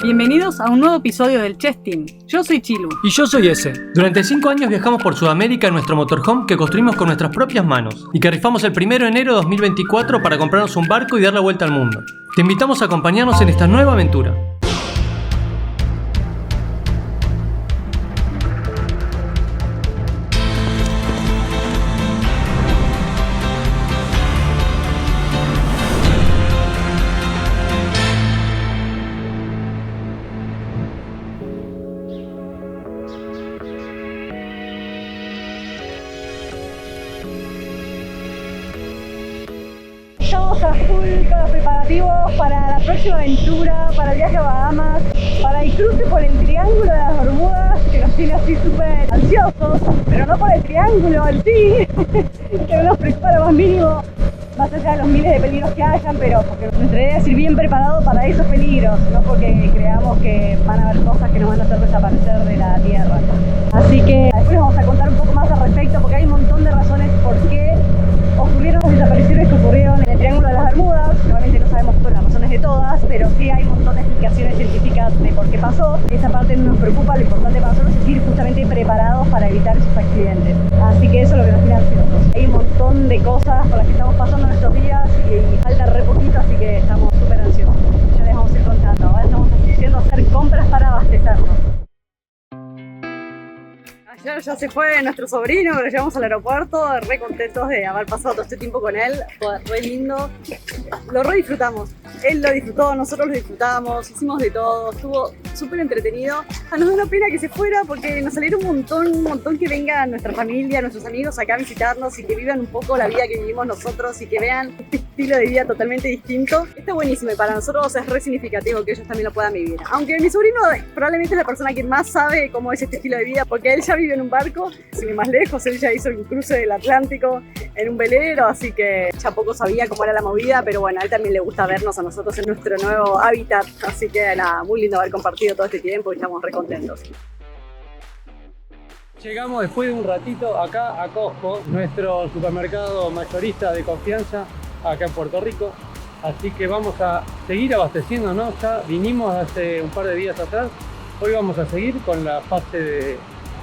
Bienvenidos a un nuevo episodio del Chess Team. Yo soy Chilu. Y yo soy Ese. Durante 5 años viajamos por Sudamérica en nuestro motorhome que construimos con nuestras propias manos y que rifamos el 1 de enero de 2024 para comprarnos un barco y dar la vuelta al mundo. Te invitamos a acompañarnos en esta nueva aventura. Estamos a full con los preparativos para la próxima aventura, para el viaje a Bahamas, para el cruce por el Triángulo de las Bermudas, que nos tiene así súper ansiosos, pero no por el triángulo en sí, que no nos preocupa lo más mínimo, más allá de los miles de peligros que hayan, pero porque nuestra idea es ir bien preparado para esos peligros, no porque creamos que van a haber cosas que nos van a hacer desaparecer de la Tierra. Así que después vamos a contar un poco más al respecto, porque hay un montón de razones por qué ocurrieron las desapariciones que ocurrieron en el Triángulo de las Bermudas. Obviamente no sabemos todas las razones de todas, pero sí hay un montón de explicaciones científicas de por qué pasó. Esa parte no nos preocupa, lo importante para nosotros es ir justamente preparados para evitar esos accidentes. Así que eso es lo que nos tiene ansiosos. Hay un montón de cosas por las que estamos pasando en estos días y falta re poquito, así que estamos súper ansiosos. Ya les vamos a ir contando. Ahora estamos haciendo hacer compras para abastecernos. Ayer ya se fue nuestro sobrino, lo llevamos al aeropuerto, re contentos de haber pasado todo este tiempo con él, fue re lindo, lo re disfrutamos, él lo disfrutó, nosotros lo disfrutamos, hicimos de todo, estuvo súper entretenido. Nos da una pena que se fuera porque nos salieron un montón que venga nuestra familia, nuestros amigos acá a visitarnos y que vivan un poco la vida que vivimos nosotros y que vean este estilo de vida totalmente distinto. Está buenísimo y para nosotros es re significativo que ellos también lo puedan vivir. Aunque mi sobrino probablemente es la persona que más sabe cómo es este estilo de vida porque él ya vive en un barco, sin ir más lejos, él ya hizo un cruce del Atlántico en un velero, así que ya poco sabía cómo era la movida, pero bueno, a él también le gusta vernos a nosotros en nuestro nuevo hábitat, así que nada, muy lindo haber compartido todo este tiempo y estamos re contentos. Llegamos después de un ratito acá a Costco, nuestro supermercado mayorista de confianza acá en Puerto Rico. Así que vamos a seguir abasteciéndonos, ya vinimos hace un par de días atrás. Hoy vamos a seguir con la fase de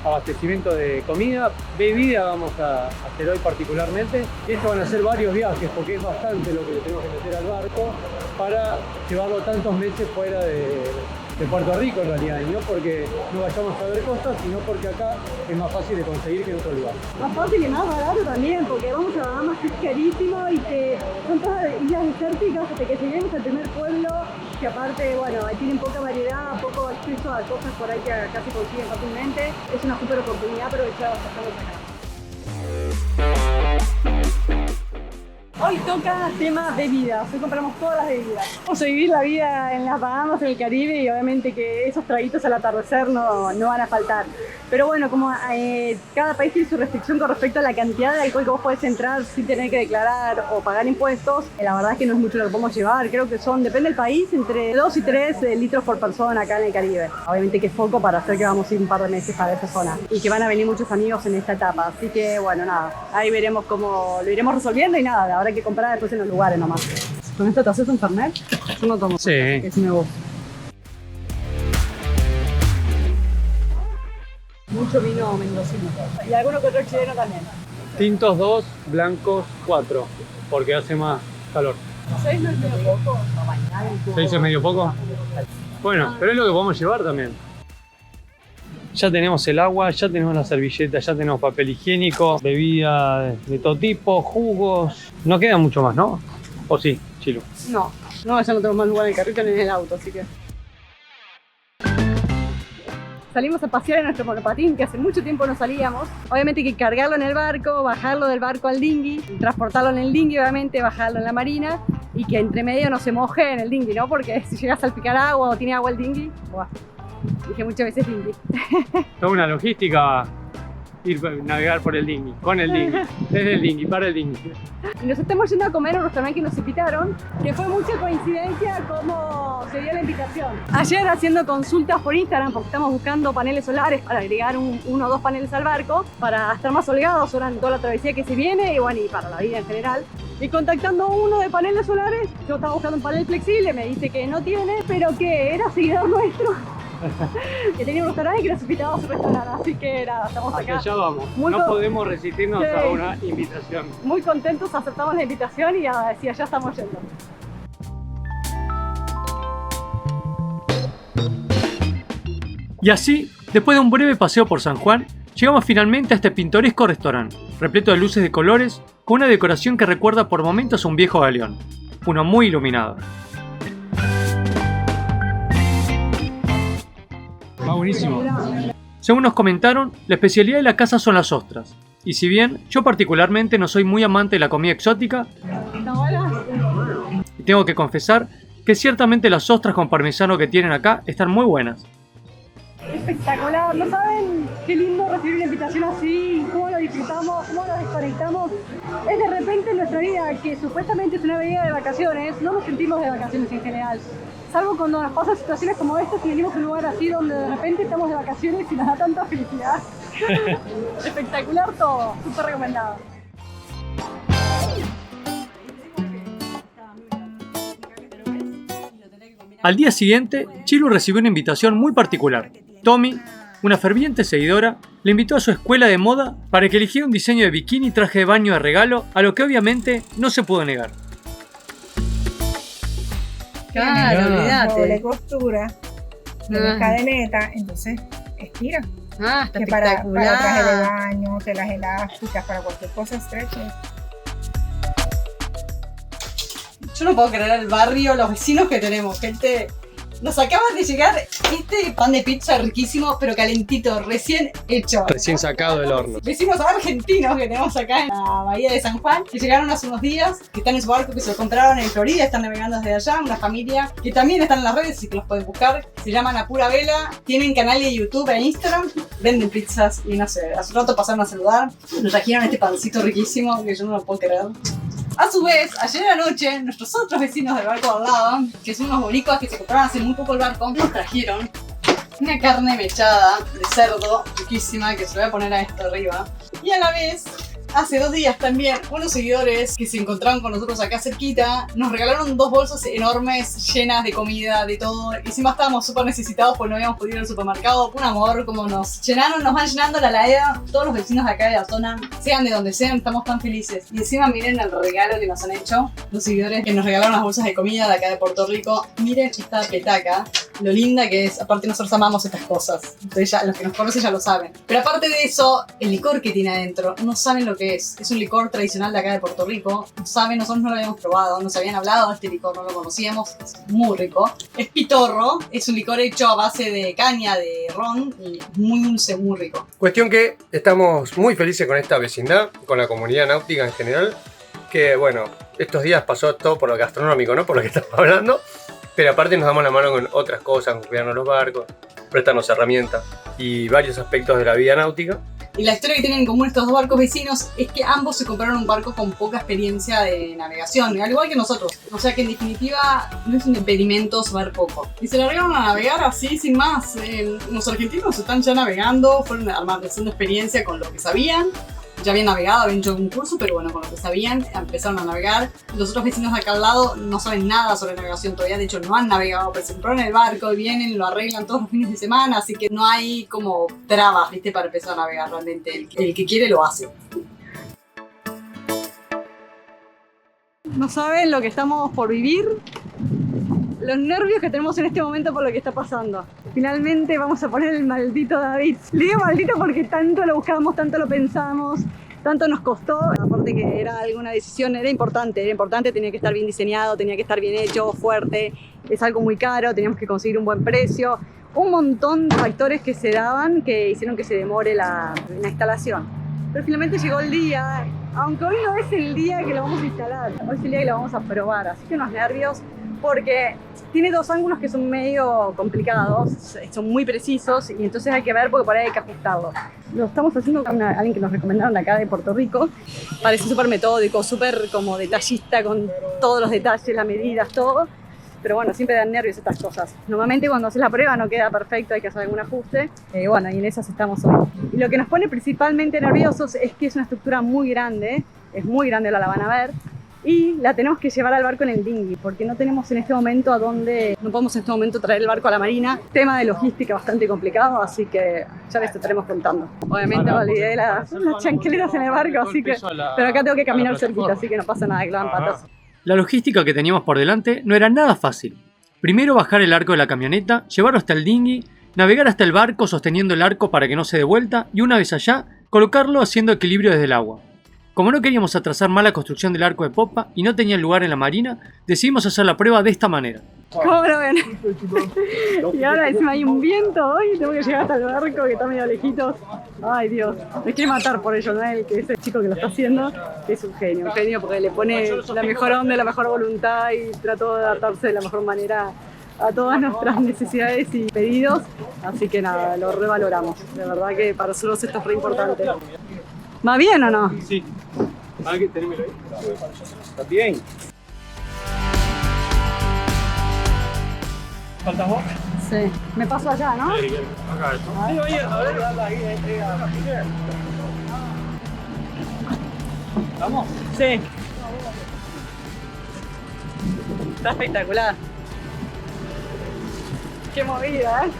abastecimiento de comida, bebida vamos a hacer hoy particularmente. Y esto van a ser varios viajes porque es bastante lo que le tenemos que meter al barco para llevarlo tantos meses fuera de Puerto Rico en realidad, y no porque no vayamos a ver cosas, sino porque acá es más fácil de conseguir que en otro lugar. Más fácil y más barato también, porque vamos a Bahamas, que es carísimo y que son todas islas desérticas hasta que lleguemos al primer pueblo, que aparte, bueno, tienen poca variedad, poco acceso a cosas por ahí que acá se consiguen fácilmente. Es una súper oportunidad aprovechada hasta estamos acá. Hoy toca tema bebidas, hoy compramos todas las bebidas. Vamos a vivir la vida en las Bahamas, en el Caribe, y obviamente que esos traguitos al atardecer no van a faltar. Pero bueno, como cada país tiene su restricción con respecto a la cantidad de alcohol que vos podés entrar sin tener que declarar o pagar impuestos, la verdad es que no es mucho lo que podemos llevar. Creo que son, depende del país, entre 2 y 3 litros por persona acá en el Caribe. Obviamente que es poco para hacer que vamos a ir un par de meses para esa zona y que van a venir muchos amigos en esta etapa. Así que bueno, nada, ahí veremos cómo lo iremos resolviendo y nada, habrá que comprar después en los lugares nomás. ¿Con esto te haces un Fernet? Yo no tomo. Sí. Es nuevo. Mucho vino mendocino. Y alguno que otro chileno también. Tintos 2, blancos 4, porque hace más calor. 6 no es medio poco. No, bañar un poco. ¿6 es medio poco? Bueno, pero es lo que podemos llevar también. Ya tenemos el agua, ya tenemos la servilleta, ya tenemos papel higiénico, bebida de todo tipo, jugos. No queda mucho más, ¿no? ¿O sí, Chilu? No, ya no tenemos más lugar en el carrito ni en el auto, así que... Salimos a pasear en nuestro monopatín, que hace mucho tiempo no salíamos. Obviamente hay que cargarlo en el barco, bajarlo del barco al dinghy, transportarlo en el dinghy, obviamente, bajarlo en la marina y que entre medio no se moje en el dinghy, ¿no? Porque si llega a salpicar agua o tiene agua el dinghy, ¡buah! Dije muchas veces dinghy. Toda una logística navegar por el dinghy, con el dinghy, desde el dinghy, para el dinghy. Y nos estamos yendo a comer a un restaurante que nos invitaron, que fue mucha coincidencia cómo se dio la invitación. Ayer haciendo consultas por Instagram, porque estamos buscando paneles solares para agregar uno o dos paneles al barco, para estar más holgados durante toda la travesía que se viene y bueno, y para la vida en general. Y contactando a uno de paneles solares, yo estaba buscando un panel flexible, me dice que no tiene, pero que era seguidor nuestro. Que tenía un restaurante y que nos invitaba a su restaurante, así que nada, estamos acá. Allá vamos, Muy no podemos resistirnos sí. a una invitación. Muy contentos, aceptamos la invitación y hacia allá estamos yendo. Y así, después de un breve paseo por San Juan, llegamos finalmente a este pintoresco restaurante, repleto de luces de colores, con una decoración que recuerda por momentos a un viejo galeón, uno muy iluminado. Va buenísimo. Según nos comentaron, la especialidad de la casa son las ostras, y si bien yo particularmente no soy muy amante de la comida exótica, y tengo que confesar que ciertamente las ostras con parmesano que tienen acá están muy buenas. Espectacular, no saben qué lindo recibir una invitación así, cómo lo disfrutamos, cómo lo desconectamos. Es de repente en nuestra vida, que supuestamente es una vida de vacaciones, no nos sentimos de vacaciones en general. Salvo cuando nos pasan situaciones como esta y venimos a un lugar así donde de repente estamos de vacaciones y nos da tanta felicidad. Espectacular todo, súper recomendado. Al día siguiente, Chilu recibió una invitación muy particular. Tommy, una ferviente seguidora, le invitó a su escuela de moda para que eligiera un diseño de bikini y traje de baño de regalo, a lo que obviamente no se pudo negar. Claro, olvídate. Doble costura, doble cadeneta, entonces estira. Está Que para espectacular. traje de baño, telas elásticas, para cualquier cosa estrecha. Yo no puedo creer el barrio, los vecinos que tenemos, gente. Nos acaba de llegar este pan de pizza riquísimo, pero calentito, recién hecho. Recién sacado del horno. Vecinos argentinos que tenemos acá en la bahía de San Juan, que llegaron hace unos días, que están en su barco, que se lo compraron en Florida, están navegando desde allá, una familia que también están en las redes, así que los pueden buscar. Se llaman A Pura Vela, tienen canal de YouTube e Instagram, venden pizzas y no sé, hace rato pasaron a saludar, nos trajeron este pancito riquísimo que yo no lo puedo creer. A su vez, ayer anoche, nuestros otros vecinos del barco al lado, que son unos boricuas que se compraron hace muy poco el barco, nos trajeron una carne mechada de cerdo riquísima, que se lo voy a poner a esto arriba. Y a la vez, hace 2 días también, unos seguidores que se encontraron con nosotros acá cerquita, nos regalaron 2 bolsas enormes, llenas de comida, de todo. Y encima estábamos súper necesitados porque no habíamos podido ir al supermercado. Un amor, como nos llenaron, nos van llenando la heladera. Todos los vecinos de acá de la zona, sean de donde sean, estamos tan felices. Y encima miren el regalo que nos han hecho los seguidores que nos regalaron las bolsas de comida de acá de Puerto Rico. Miren esta petaca, lo linda que es. Aparte nosotros amamos estas cosas. Entonces ya, los que nos conocen ya lo saben. Pero aparte de eso, el licor que tiene adentro, no saben lo que es. Es un licor tradicional de acá de Puerto Rico. No saben, nosotros no lo habíamos probado, nos habían hablado de este licor, no lo conocíamos. Es muy rico. Es pitorro, es un licor hecho a base de caña, de ron, y muy dulce, muy rico. Cuestión que estamos muy felices con esta vecindad, con la comunidad náutica en general, que bueno, estos días pasó todo por lo gastronómico, ¿no? Por lo que estamos hablando, pero aparte nos damos la mano con otras cosas, con cuidarnos los barcos, prestarnos herramientas y varios aspectos de la vida náutica. Y la historia que tienen en común estos 2 barcos vecinos es que ambos se compraron un barco con poca experiencia de navegación, al igual que nosotros. O sea que en definitiva no es un impedimento saber poco. Y se largaron a navegar así, sin más. Los argentinos están ya navegando, fueron haciendo experiencia con lo que sabían. Ya habían navegado, habían hecho un curso, pero bueno, con lo que sabían empezaron a navegar. Los otros vecinos de acá al lado no saben nada sobre navegación todavía, de hecho no han navegado, pero se compraron el barco y vienen, lo arreglan todos los fines de semana, así que no hay como trabas, ¿viste? Para empezar a navegar realmente. El que quiere lo hace. No saben lo que estamos por vivir, los nervios que tenemos en este momento por lo que está pasando. Finalmente vamos a poner el maldito David. Le digo maldito porque tanto lo buscamos, tanto lo pensamos, tanto nos costó. Aparte que era alguna decisión, era importante, tenía que estar bien diseñado, tenía que estar bien hecho, fuerte. Es algo muy caro, teníamos que conseguir un buen precio. Un montón de factores que se daban que hicieron que se demore la instalación. Pero finalmente llegó el día, aunque hoy no es el día que lo vamos a instalar, hoy es el día que lo vamos a probar, así que unos nervios. porque tiene dos ángulos que son medio complicados, son muy precisos y entonces hay que ver porque por ahí hay que ajustarlo. Lo estamos haciendo con alguien que nos recomendaron acá de Puerto Rico. Parece súper metódico, súper como detallista con todos los detalles, las medidas, todo. Pero bueno, siempre dan nervios estas cosas. Normalmente cuando haces la prueba no queda perfecto, hay que hacer algún ajuste. Bueno, y en esas estamos hoy. Y lo que nos pone principalmente nerviosos es que es una estructura muy grande, es muy grande, la van a ver. Y la tenemos que llevar al barco en el dinghy, porque no tenemos en este momento no podemos en este momento traer el barco a la marina. Tema de logística bastante complicado, así que ya les estaremos contando. Obviamente me olvidé de las chancletas en el barco, así que, pero acá tengo que caminar cerquita, así que no pasa nada, que lo dan patas. La logística que teníamos por delante no era nada fácil. Primero bajar el arco de la camioneta, llevarlo hasta el dinghy, navegar hasta el barco sosteniendo el arco para que no se dé vuelta y una vez allá, colocarlo haciendo equilibrio desde el agua. Como no queríamos atrasar más la construcción del arco de popa y no tenía lugar en la marina, decidimos hacer la prueba de esta manera. ¿Cómo lo ven? Y ahora encima hay un viento hoy y tengo que llegar hasta el barco que está medio lejitos. Ay Dios, me quiere matar por ello, ¿no? Que ese chico que lo está haciendo es un genio porque le pone la mejor onda, la mejor voluntad y trató de adaptarse de la mejor manera a todas nuestras necesidades y pedidos. Así que nada, lo revaloramos. De verdad que para nosotros esto es re importante. ¿Va bien o no? Sí. Tenémelo ahí. ¿Está bien? ¿Faltas vos? Sí. Me paso allá, ¿no? Acá esto. Ahí, a ver, ¿vamos? Sí. Está espectacular. Qué movida, ¿eh?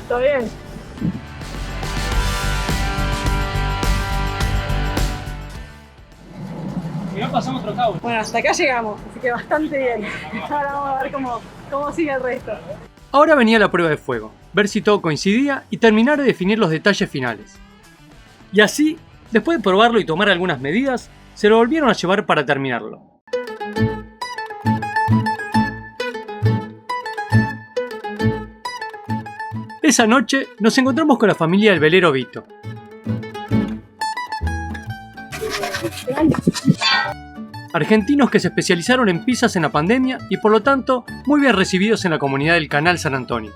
Está bien. Y ya pasamos otro cabo. Bueno, hasta acá llegamos, así que bastante bien. Ahora vamos a ver cómo sigue el resto. Ahora venía la prueba de fuego, ver si todo coincidía y terminar de definir los detalles finales. Y así, después de probarlo y tomar algunas medidas, se lo volvieron a llevar para terminarlo. Esa noche nos encontramos con la familia del velero Vito. Argentinos que se especializaron en pizzas en la pandemia y por lo tanto muy bien recibidos en la comunidad del Canal San Antonio.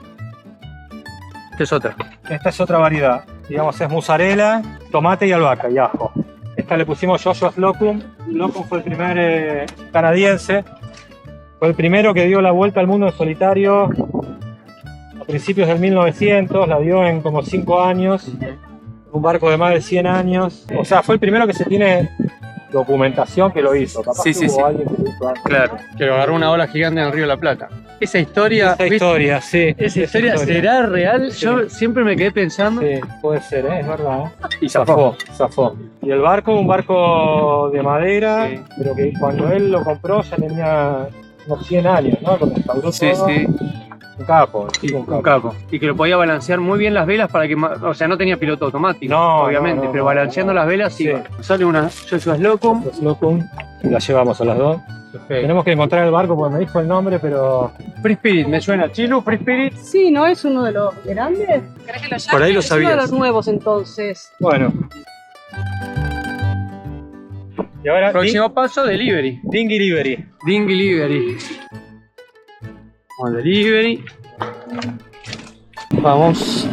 Esta es otra. Esta es otra variedad, digamos es mozzarella, tomate y albahaca y ajo. Esta le pusimos Joshua's Locum. Locum fue el primer canadiense, fue el primero que dio la vuelta al mundo en solitario a principios del 1900, la dio en como 5 años, un barco de más de 100 años, o sea fue el primero que se tiene documentación que lo hizo. Capaz Sí, que sí, hubo sí. alguien que lo hizo antes. Claro, que lo agarró una ola gigante en el río de la Plata. Esa historia, Esa historia, sí. ¿esa historia será real? Sí. Yo siempre me quedé pensando. Sí, puede ser, es verdad. Y Zafó. Y el barco, un barco de madera, Sí. pero que cuando él lo compró ya tenía unos 100 años, ¿no? Cuando instauró Sí, todo. sí. Un capo, Sí, un un capo. Y que lo podía balancear muy bien las velas para que, o sea, no tenía piloto automático, No, obviamente, no, pero no, balanceando no. las velas sí. Sí. Sale una Joshua's Locum. Los Locum, y la llevamos a las dos. Tenemos que encontrar el barco porque me dijo el nombre, pero Free Spirit, me suena. Chilu, Free Spirit. Sí, ¿no es uno de los grandes? ¿Querés que lo llame? Por ahí lo Es uno de sabías. los nuevos entonces. bueno. Y ahora Próximo paso, delivery. Dinghy Livery. Dinghy Livery. Vamos, delivery. Vamos.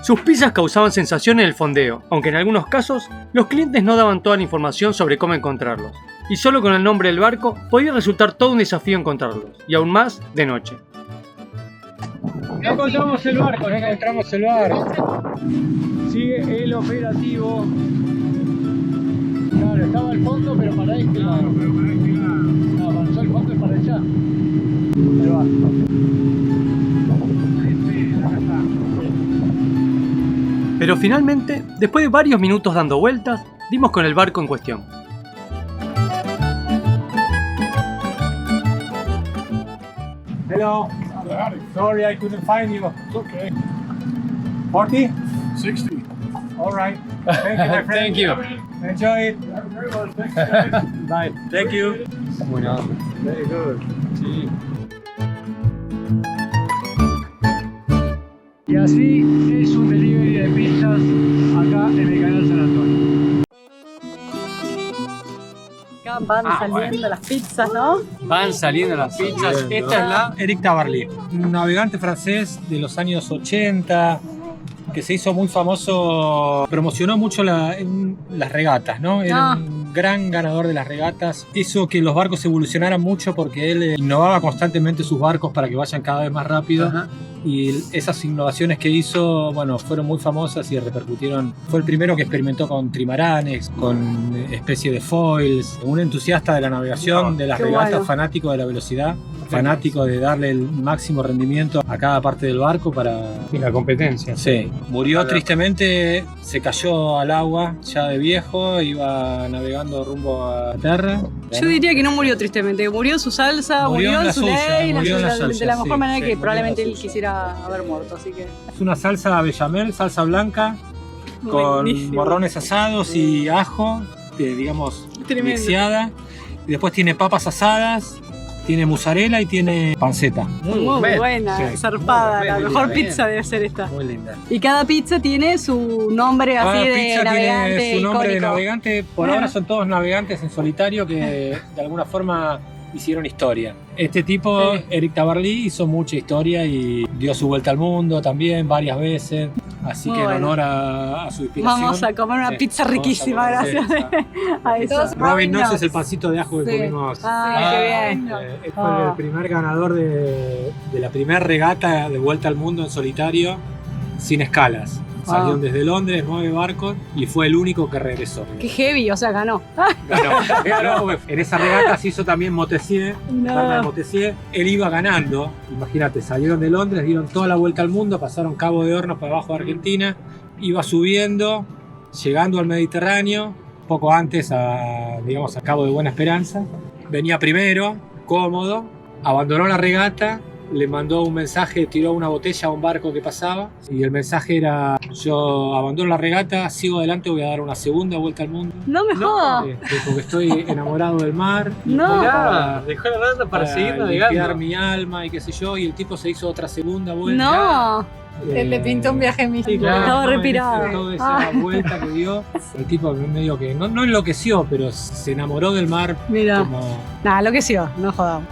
Sus pizzas causaban sensación en el fondeo, aunque en algunos casos los clientes no daban toda la información sobre cómo encontrarlos, y solo con el nombre del barco podía resultar todo un desafío encontrarlos, y aún más de noche. Ya encontramos el barco, Sigue el operativo. Claro, estaba al fondo, pero para este lado. No, avanzó al fondo y para allá. Ahí va. Pero finalmente, después de varios minutos dando vueltas, dimos con el barco en cuestión. Hello. Sorry, I couldn't find you. It's okay. 40? 60. All right. Thank you, my friend. Thank you. Enjoy it. Very well, thanks. Bye. Thank you. Bueno, Very good. sí. Y así es un delivery de pizzas acá en el Canal San Antonio. acá van saliendo las pizzas, ¿no? Van saliendo las pizzas. Esta es la... Eric Tabarly, un navegante francés de los años 80 que se hizo muy famoso, promocionó mucho las regatas, ¿no? Era un gran ganador de las regatas, hizo que los barcos evolucionaran mucho porque él innovaba constantemente sus barcos para que vayan cada vez más rápido. Ajá. Y esas innovaciones que hizo, bueno, fueron muy famosas y repercutieron. Fue el primero que experimentó con trimaranes, con especie de foils, un entusiasta de la navegación, de las regatas, bueno, fanático de la velocidad, fanático de darle el máximo rendimiento a cada parte del barco para... Y la competencia. Sí. Murió tristemente, se cayó al agua ya de viejo, iba navegando rumbo a tierra. Yo diría que no murió tristemente, murió en su salsa, murió en su ley, de la mejor manera que probablemente él quisiera haber muerto, así que... Es una salsa bechamel, salsa blanca, con morrones asados y ajo, digamos, mixeada. Y después tiene papas asadas, tiene mozzarella y tiene panceta. Muy buena, zarpada, la mejor pizza debe ser esta. Muy linda. Y cada pizza tiene su nombre así de navegante. Tiene su nombre icónico. De navegante. Por ahora son todos navegantes en solitario que de alguna forma hicieron historia. Este tipo, Eric Tabarly, hizo mucha historia y dio su vuelta al mundo también varias veces. Así que en honor a su inspiración. Vamos a comer una pizza riquísima, gracias a eso. Robin Knox es el pancito de ajo que comimos. Qué bien. Fue el primer ganador de la primera regata de vuelta al mundo en solitario, sin escalas. Salieron desde Londres 9 barcos y fue el único que regresó. Qué heavy, o sea, ganó. Ganó. En esa regata se hizo también Motessier. Motessier. Él iba ganando. Imagínate, salieron de Londres, dieron toda la vuelta al mundo, pasaron Cabo de Hornos para abajo de Argentina. Iba subiendo, llegando al Mediterráneo, poco antes a Cabo de Buena Esperanza. Venía primero, cómodo, abandonó la regata. Le mandó un mensaje, tiró una botella a un barco que pasaba y el mensaje era: yo abandono la regata, sigo adelante, voy a dar una segunda vuelta al mundo. No me jodas. Porque estoy enamorado del mar. No. Dejó la regata para seguir navegando. Limpiar mi alma y qué sé yo, y el tipo se hizo otra segunda vuelta. No. Él le pintó un viaje místico. Claro, estaba respirado. Toda esa vuelta que dio, el tipo medio que no enloqueció, pero se enamoró del mar. Mira. Como... Nah, enloqueció, no jodamos.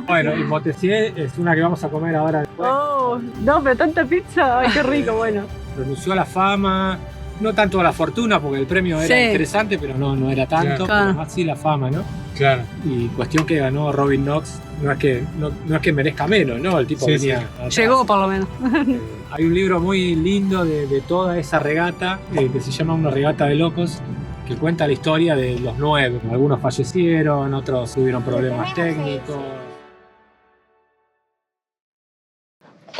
Bueno, y Motessier es una que vamos a comer ahora después. Oh, no, pero tanta pizza, ay, qué rico, bueno. Renunció a la fama, no tanto a la fortuna, porque el premio era interesante, pero no era tanto, pero más sí la fama, ¿no? Claro. Y cuestión que ganó Robin Knox, no es que merezca menos, ¿no? El tipo venía atrás. Llegó por lo menos. Hay un libro muy lindo de toda esa regata, que se llama Una regata de locos, que cuenta la historia de los 9. Algunos fallecieron, otros tuvieron problemas técnicos.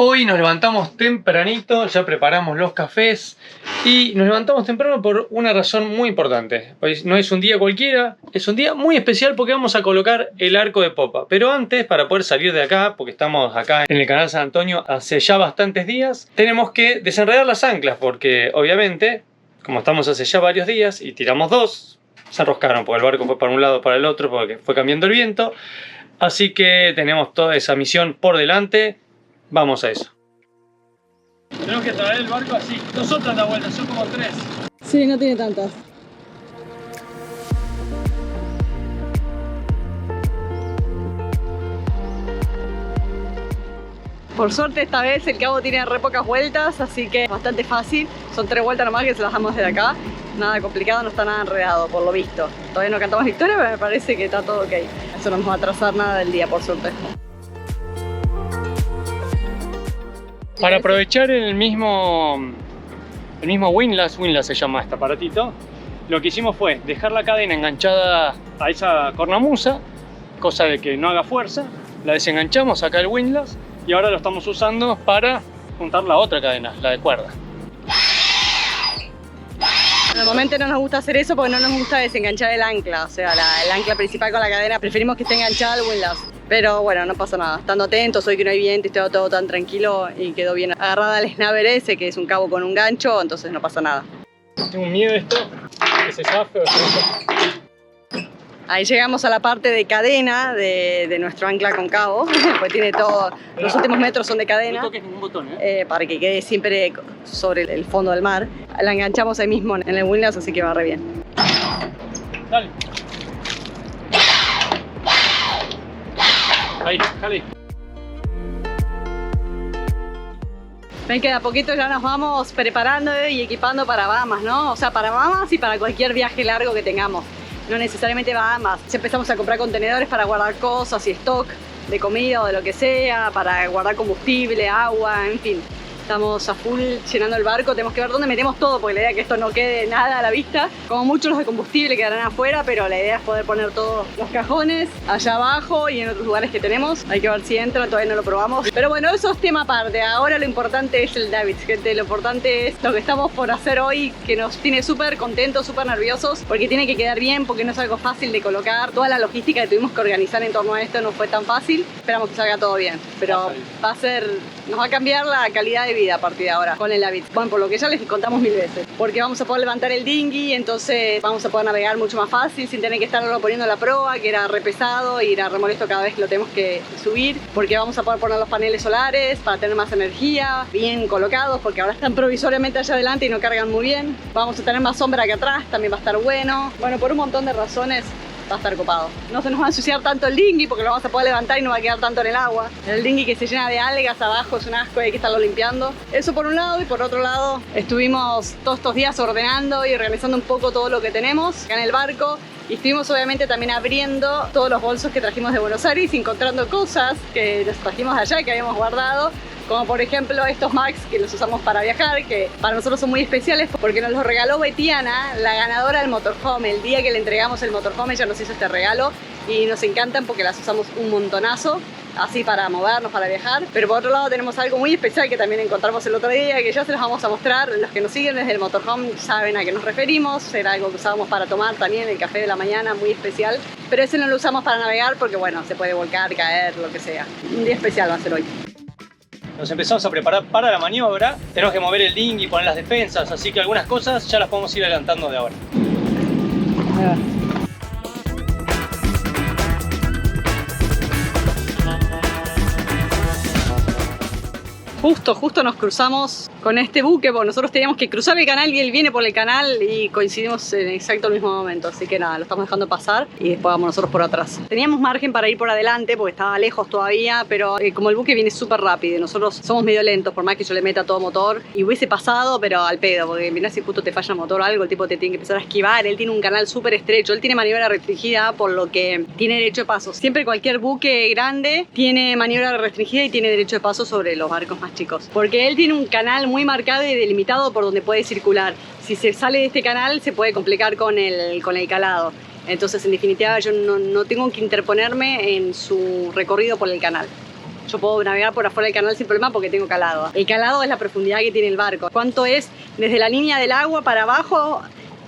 Hoy nos levantamos tempranito, ya preparamos los cafés y nos levantamos temprano por una razón muy importante. Hoy no es un día cualquiera, es un día muy especial porque vamos a colocar el arco de popa. Pero antes, para poder salir de acá, porque estamos acá en el canal San Antonio hace ya bastantes días, tenemos que desenredar las anclas porque obviamente, como estamos hace ya varios días y tiramos 2, se enroscaron porque el barco fue para un lado para el otro porque fue cambiando el viento. Así que tenemos toda esa misión por delante. Vamos a eso. Tenemos que traer el barco así. Nosotros la vuelta, son como 3. Sí, no tiene tantas. Por suerte esta vez el cabo tiene re pocas vueltas, así que es bastante fácil. Son 3 vueltas nomás que se las damos desde acá. Nada complicado, no está nada enredado por lo visto. Todavía no cantamos la historia, pero me parece que está todo ok. Eso no nos va a atrasar nada del día, por suerte. Para aprovechar el mismo windlass se llama este aparatito, lo que hicimos fue dejar la cadena enganchada a esa cornamusa, cosa de que no haga fuerza, la desenganchamos acá el windlass y ahora lo estamos usando para juntar la otra cadena, la de cuerda. Normalmente no nos gusta hacer eso porque no nos gusta desenganchar el ancla, o sea, el ancla principal con la cadena, preferimos que esté enganchada al windlass. Pero bueno, no pasa nada, estando atentos, hoy que no hay viento y está todo tan tranquilo y quedó bien agarrada al snabber ese, que es un cabo con un gancho, entonces no pasa nada. Tengo miedo de esto, que se zafe o Ahí llegamos a la parte de cadena de nuestro ancla con cabo, pues tiene todo, los últimos metros son de cadena. No toques ningún botón, para que quede siempre sobre el fondo del mar. La enganchamos ahí mismo en el windlass, así que va re bien. Dale. Ahí, Cali. Ven que de a poquito ya nos vamos preparando y equipando para Bahamas, ¿no? O sea, para Bahamas y para cualquier viaje largo que tengamos. No necesariamente Bahamas. Ya empezamos a comprar contenedores para guardar cosas y stock de comida o de lo que sea, para guardar combustible, agua, en fin. Estamos a full llenando el barco, tenemos que ver dónde metemos todo, porque la idea es que esto no quede nada a la vista. Como muchos los de combustible quedarán afuera, pero la idea es poder poner todos los cajones allá abajo y en otros lugares que tenemos. Hay que ver si entra, todavía no lo probamos. Pero bueno, eso es tema aparte. Ahora lo importante es el Davids, gente. Lo importante es lo que estamos por hacer hoy, que nos tiene súper contentos, súper nerviosos, porque tiene que quedar bien, porque no es algo fácil de colocar. Toda la logística que tuvimos que organizar en torno a esto no fue tan fácil. Esperamos que salga todo bien, pero nos va a cambiar la calidad de vida a partir de ahora con el Davids. Bueno, por lo que ya les contamos 1000 veces, porque vamos a poder levantar el dinghy, entonces vamos a poder navegar mucho más fácil sin tener que estarlo poniendo la proa, que era re pesado y era re molesto cada vez que lo tenemos que subir, porque vamos a poder poner los paneles solares para tener más energía, bien colocados, porque ahora están provisoriamente allá adelante y no cargan muy bien. Vamos a tener más sombra que atrás, también va a estar bueno. Bueno, por un montón de razones va a estar copado. No se nos va a ensuciar tanto el dinghy porque lo vamos a poder levantar y no va a quedar tanto en el agua. El dinghy que se llena de algas abajo es un asco y hay que estarlo limpiando. Eso por un lado, y por otro lado estuvimos todos estos días ordenando y organizando un poco todo lo que tenemos acá en el barco. Y estuvimos obviamente también abriendo todos los bolsos que trajimos de Buenos Aires, encontrando cosas que nos trajimos de allá, que habíamos guardado. Como por ejemplo estos Max que los usamos para viajar, que para nosotros son muy especiales porque nos los regaló Betiana, la ganadora del motorhome. El día que le entregamos el motorhome ella nos hizo este regalo y nos encantan porque las usamos un montonazo, así para movernos, para viajar. Pero por otro lado tenemos algo muy especial que también encontramos el otro día, que ya se los vamos a mostrar. Los que nos siguen desde el motorhome saben a qué nos referimos. Era algo que usábamos para tomar también, el café de la mañana, muy especial. Pero ese no lo usamos para navegar porque bueno, se puede volcar, caer, lo que sea. Un día especial va a ser hoy. Nos empezamos a preparar para la maniobra, tenemos que mover el dinghy y poner las defensas, así que algunas cosas ya las podemos ir adelantando de ahora. Justo nos cruzamos con este buque, porque nosotros teníamos que cruzar el canal y él viene por el canal y coincidimos en exacto el mismo momento, así que nada, lo estamos dejando pasar y después vamos nosotros por atrás. Teníamos margen para ir por adelante porque estaba lejos todavía, pero como el buque viene súper rápido y nosotros somos medio lentos, por más que yo le meta todo motor, y hubiese pasado, pero al pedo, porque mirá si justo te falla el motor o algo, el tipo te tiene que empezar a esquivar. Él tiene un canal súper estrecho, él tiene maniobra restringida, por lo que tiene derecho de paso. Siempre cualquier buque grande tiene maniobra restringida y tiene derecho de paso sobre los barcos más chicos, porque él tiene un canal muy marcado y delimitado por donde puede circular. Si se sale de este canal se puede complicar con el calado. Entonces, en definitiva, yo no tengo que interponerme en su recorrido por el canal. Yo puedo navegar por afuera del canal sin problema porque tengo calado. El calado es la profundidad que tiene el barco. ¿Cuánto es desde la línea del agua para abajo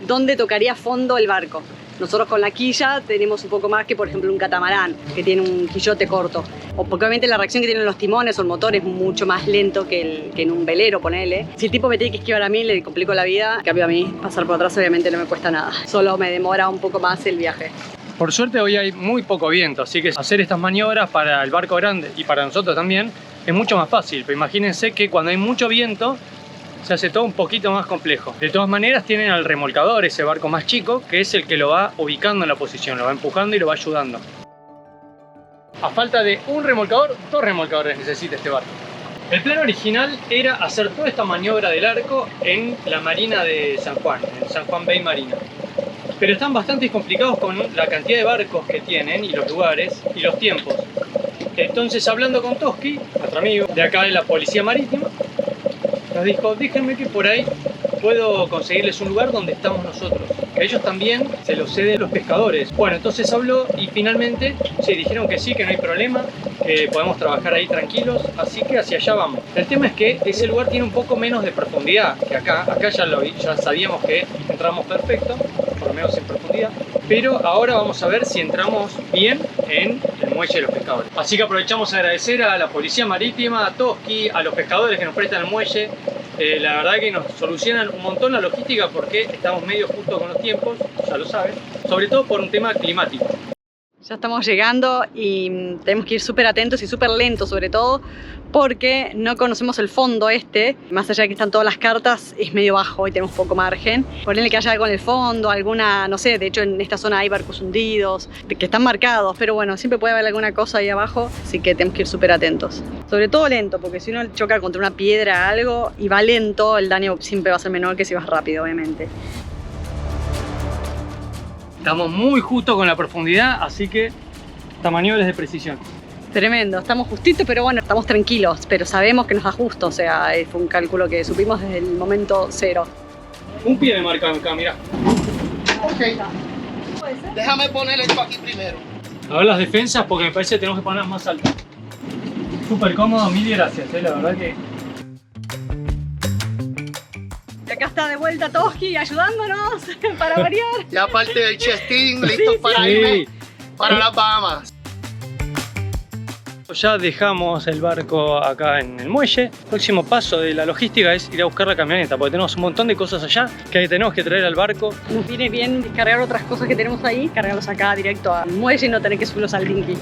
donde tocaría fondo el barco? Nosotros con la quilla tenemos un poco más que, por ejemplo, un catamarán, que tiene un quillote corto. O porque obviamente la reacción que tienen los timones o el motor es mucho más lento que en un velero, ponele. Si el tipo me tiene que esquivar a mí, le complico la vida. En cambio a mí, pasar por atrás obviamente no me cuesta nada. Solo me demora un poco más el viaje. Por suerte hoy hay muy poco viento, así que hacer estas maniobras para el barco grande y para nosotros también es mucho más fácil. Pero imagínense que cuando hay mucho viento, se hace todo un poquito más complejo. De todas maneras tienen al remolcador, ese barco más chico, que es el que lo va ubicando en la posición, lo va empujando y lo va ayudando. A falta de un remolcador, 2 remolcadores necesita este barco. El plan original era hacer toda esta maniobra del arco en la marina de San Juan, en San Juan Bay Marina. Pero están bastante complicados con la cantidad de barcos que tienen y los lugares y los tiempos. Entonces, hablando con Toski, nuestro amigo de acá de la Policía Marítima, nos dijo, déjenme que por ahí puedo conseguirles un lugar donde estamos nosotros. Que ellos también se lo ceden los pescadores. Bueno, entonces habló y finalmente se dijeron que sí, que no hay problema, que podemos trabajar ahí tranquilos, así que hacia allá vamos. El tema es que ese lugar tiene un poco menos de profundidad que acá. Acá ya sabíamos que entramos perfecto, por lo menos en profundidad. Pero ahora vamos a ver si entramos bien en el muelle de los pescadores. Así que aprovechamos a agradecer a la Policía Marítima, a Toski, a los pescadores que nos prestan el muelle. La verdad que nos solucionan un montón la logística porque estamos medio justo con los tiempos, ya lo saben, sobre todo por un tema climático. Ya estamos llegando y tenemos que ir súper atentos y súper lentos sobre todo porque no conocemos el fondo más allá de que están todas las cartas, es medio bajo y tenemos poco margen. Ponele que haya algo en el fondo, alguna, no sé, de hecho en esta zona hay barcos hundidos, que están marcados, pero bueno, siempre puede haber alguna cosa ahí abajo, así que tenemos que ir súper atentos. Sobre todo lento, porque si uno choca contra una piedra o algo y va lento, el daño siempre va a ser menor que si vas rápido, obviamente. Estamos muy justo con la profundidad, así que esta maniobra es de precisión. Tremendo, estamos justitos, pero bueno, estamos tranquilos, pero sabemos que nos da justo, o sea, fue un cálculo que supimos desde el momento cero. Un pie de marca acá, mirá. Ok. Déjame poner esto aquí primero. A ver las defensas porque me parece que tenemos que ponerlas más altas. Súper cómodo, mil gracias, la verdad que... Y acá está de vuelta Toski ayudándonos para variar. Ya aparte del chestín, listo para irme para las Bahamas. Ya dejamos el barco acá en el muelle. El próximo paso de la logística es ir a buscar la camioneta porque tenemos un montón de cosas allá que tenemos que traer al barco. Nos viene bien descargar otras cosas que tenemos ahí, cargarlos acá directo al muelle y no tener que subirlos al dinghy.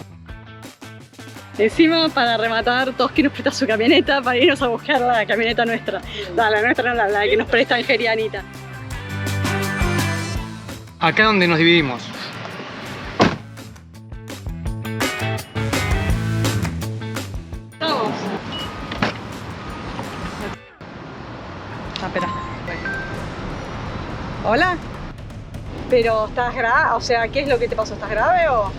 Encima, para rematar, Toski nos presta su camioneta para irnos a buscar la camioneta nuestra. La nuestra no, la que nos presta Angelianita. Acá donde nos dividimos. Vamos. Espera. Hola. Pero estás grave, o sea, ¿qué es lo que te pasó? ¿Estás grave o...?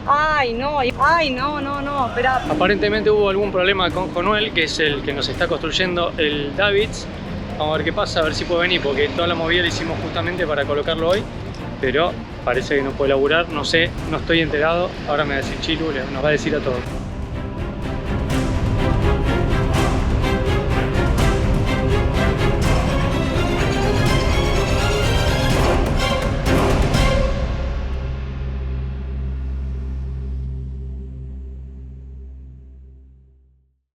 Ay, no, espera. Aparentemente hubo algún problema con Jonuel, que es el que nos está construyendo el Davids. Vamos a ver qué pasa, a ver si puede venir, porque toda la movida la hicimos justamente para colocarlo hoy. Pero parece que no puede laburar, no sé, no estoy enterado. Ahora me va a decir Chilu, nos va a decir a todos.